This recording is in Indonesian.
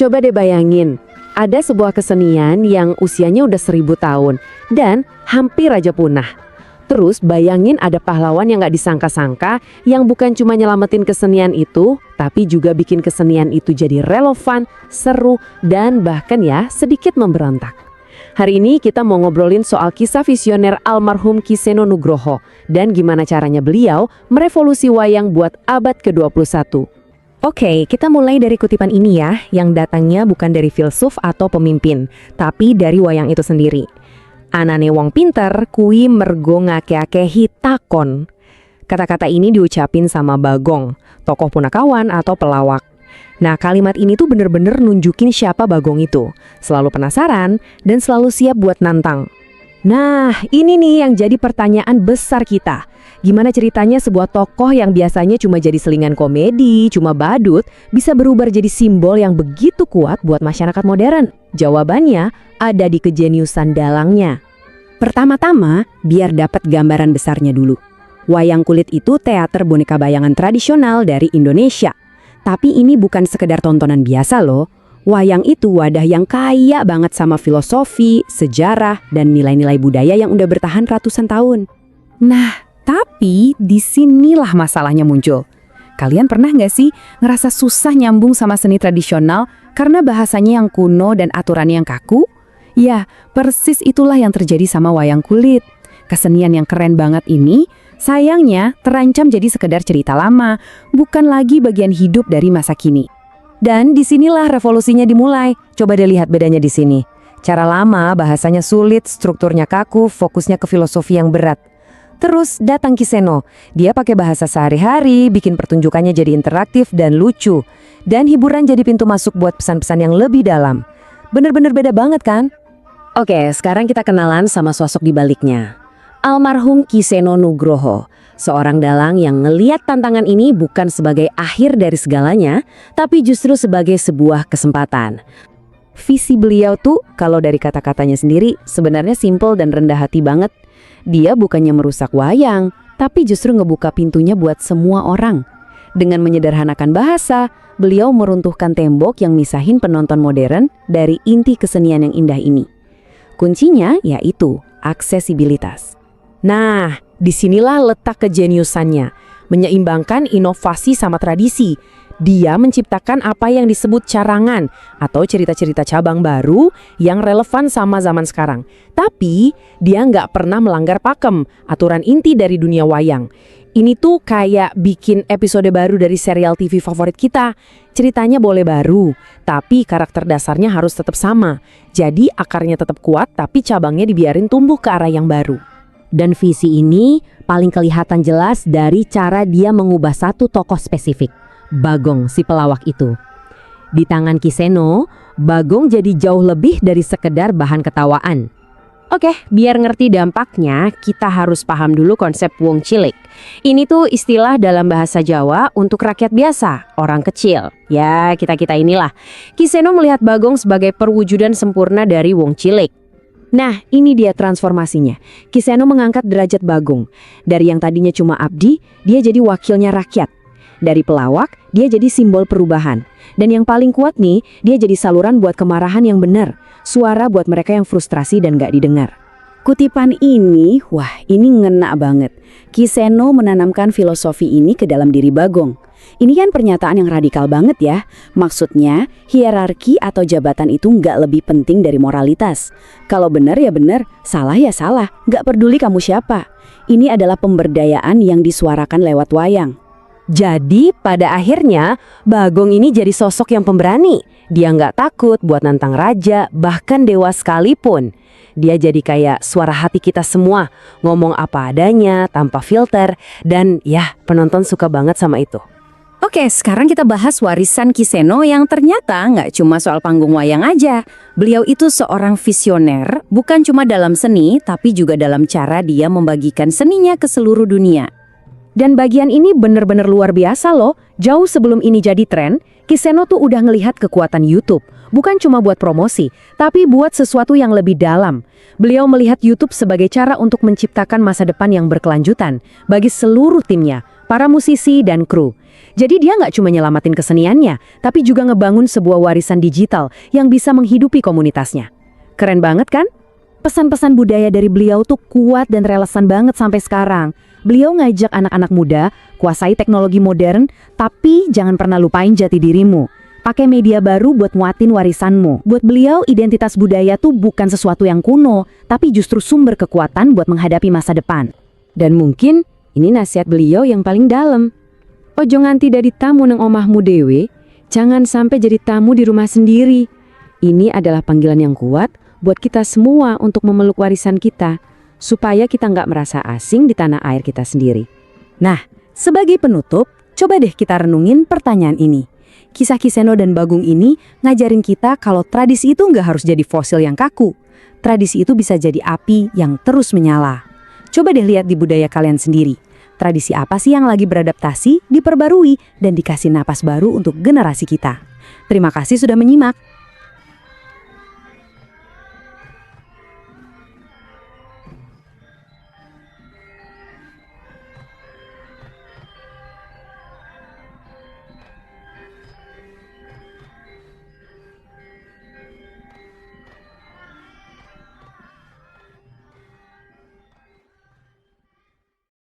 Coba deh bayangin, ada sebuah kesenian yang usianya udah 1000 tahun dan hampir aja punah. Terus bayangin ada pahlawan yang gak disangka-sangka yang bukan cuma nyelamatin kesenian itu, tapi juga bikin kesenian itu jadi relevan, seru, dan bahkan ya sedikit memberontak. Hari ini kita mau ngobrolin soal kisah visioner almarhum Ki Seno Nugroho dan gimana caranya beliau merevolusi wayang buat abad ke-21. Oke, kita mulai dari kutipan ini ya, yang datangnya bukan dari filsuf atau pemimpin, tapi dari wayang itu sendiri. Anane wong pinter, kui mergo ngake-akehi takon. Kata-kata ini diucapin sama Bagong, tokoh punakawan atau pelawak. Nah, kalimat ini tuh bener-bener nunjukin siapa Bagong itu. Selalu penasaran dan selalu siap buat nantang. Nah, ini nih yang jadi pertanyaan besar kita. Gimana ceritanya sebuah tokoh yang biasanya cuma jadi selingan komedi, cuma badut, bisa berubah jadi simbol yang begitu kuat buat masyarakat modern? Jawabannya ada di kejeniusan dalangnya. Pertama-tama, biar dapat gambaran besarnya dulu. Wayang kulit itu teater boneka bayangan tradisional dari Indonesia. Tapi ini bukan sekedar tontonan biasa loh. Wayang itu wadah yang kaya banget sama filosofi, sejarah, dan nilai-nilai budaya yang udah bertahan ratusan tahun. Nah, tapi disinilah masalahnya muncul. Kalian pernah nggak sih ngerasa susah nyambung sama seni tradisional karena bahasanya yang kuno dan aturannya yang kaku? Ya, persis itulah yang terjadi sama wayang kulit. Kesenian yang keren banget ini, sayangnya terancam jadi sekedar cerita lama, bukan lagi bagian hidup dari masa kini. Dan disinilah revolusinya dimulai. Coba deh lihat bedanya di sini. Cara lama bahasanya sulit, strukturnya kaku, fokusnya ke filosofi yang berat. Terus datang Ki Seno. Dia pakai bahasa sehari-hari, bikin pertunjukannya jadi interaktif dan lucu. Dan hiburan jadi pintu masuk buat pesan-pesan yang lebih dalam. Bener-bener beda banget kan? Oke, sekarang kita kenalan sama sosok di baliknya. Almarhum Ki Seno Nugroho, seorang dalang yang ngeliat tantangan ini bukan sebagai akhir dari segalanya, tapi justru sebagai sebuah kesempatan. Visi beliau tuh, kalau dari kata-katanya sendiri, sebenarnya simple dan rendah hati banget. Dia bukannya merusak wayang, tapi justru ngebuka pintunya buat semua orang. Dengan menyederhanakan bahasa, beliau meruntuhkan tembok yang misahin penonton modern dari inti kesenian yang indah ini. Kuncinya yaitu aksesibilitas. Nah, disinilah letak kejeniusannya, menyeimbangkan inovasi sama tradisi. Dia menciptakan apa yang disebut carangan atau cerita-cerita cabang baru yang relevan sama zaman sekarang. Tapi dia nggak pernah melanggar pakem, aturan inti dari dunia wayang. Ini tuh kayak bikin episode baru dari serial TV favorit kita. Ceritanya boleh baru, tapi karakter dasarnya harus tetap sama. Jadi akarnya tetap kuat, tapi cabangnya dibiarin tumbuh ke arah yang baru. Dan visi ini paling kelihatan jelas dari cara dia mengubah satu tokoh spesifik, Bagong si pelawak itu. Di tangan Ki Seno, Bagong jadi jauh lebih dari sekedar bahan ketawaan. Oke, biar ngerti dampaknya, kita harus paham dulu konsep wong cilik. Ini tuh istilah dalam bahasa Jawa untuk rakyat biasa, orang kecil. Ya, kita-kita inilah. Ki Seno melihat Bagong sebagai perwujudan sempurna dari wong cilik. Nah, ini dia transformasinya. Ki Seno mengangkat derajat Bagong. Dari yang tadinya cuma abdi, dia jadi wakilnya rakyat. Dari pelawak, dia jadi simbol perubahan. Dan yang paling kuat nih, dia jadi saluran buat kemarahan yang benar. Suara buat mereka yang frustrasi dan gak didengar. Kutipan ini, wah ini ngena banget. Ki Seno menanamkan filosofi ini ke dalam diri Bagong. Ini kan pernyataan yang radikal banget ya. Maksudnya, hierarki atau jabatan itu nggak lebih penting dari moralitas. Kalau benar ya benar, salah ya salah, nggak peduli kamu siapa. Ini adalah pemberdayaan yang disuarakan lewat wayang. Jadi pada akhirnya, Bagong ini jadi sosok yang pemberani. Dia nggak takut buat nantang raja, bahkan dewa sekalipun. Dia jadi kayak suara hati kita semua, ngomong apa adanya, tanpa filter, dan ya penonton suka banget sama itu. Oke, sekarang kita bahas warisan Ki Seno yang ternyata nggak cuma soal panggung wayang aja. Beliau itu seorang visioner, bukan cuma dalam seni, tapi juga dalam cara dia membagikan seninya ke seluruh dunia. Dan bagian ini bener-bener luar biasa loh. Jauh sebelum ini jadi tren, Ki Seno tuh udah ngelihat kekuatan YouTube. Bukan cuma buat promosi, tapi buat sesuatu yang lebih dalam. Beliau melihat YouTube sebagai cara untuk menciptakan masa depan yang berkelanjutan bagi seluruh timnya, para musisi dan kru. Jadi dia nggak cuma nyelamatin keseniannya, tapi juga ngebangun sebuah warisan digital yang bisa menghidupi komunitasnya. Keren banget kan? Pesan-pesan budaya dari beliau tuh kuat dan relevan banget sampai sekarang. Beliau ngajak anak-anak muda, kuasai teknologi modern, tapi jangan pernah lupain jati dirimu. Pakai media baru buat muatin warisanmu. Buat beliau, identitas budaya tuh bukan sesuatu yang kuno, tapi justru sumber kekuatan buat menghadapi masa depan. Dan mungkin ini nasihat beliau yang paling dalam. Ojo nganti dadi tamu nang omahmu dewe, jangan sampai jadi tamu di rumah sendiri. Ini adalah panggilan yang kuat buat kita semua untuk memeluk warisan kita, supaya kita nggak merasa asing di tanah air kita sendiri. Nah, sebagai penutup, coba deh kita renungin pertanyaan ini. Kisah Kiseno dan Bagong ini ngajarin kita kalau tradisi itu nggak harus jadi fosil yang kaku. Tradisi itu bisa jadi api yang terus menyala. Coba deh lihat di budaya kalian sendiri. Tradisi apa sih yang lagi beradaptasi, diperbarui, dan dikasih napas baru untuk generasi kita? Terima kasih sudah menyimak.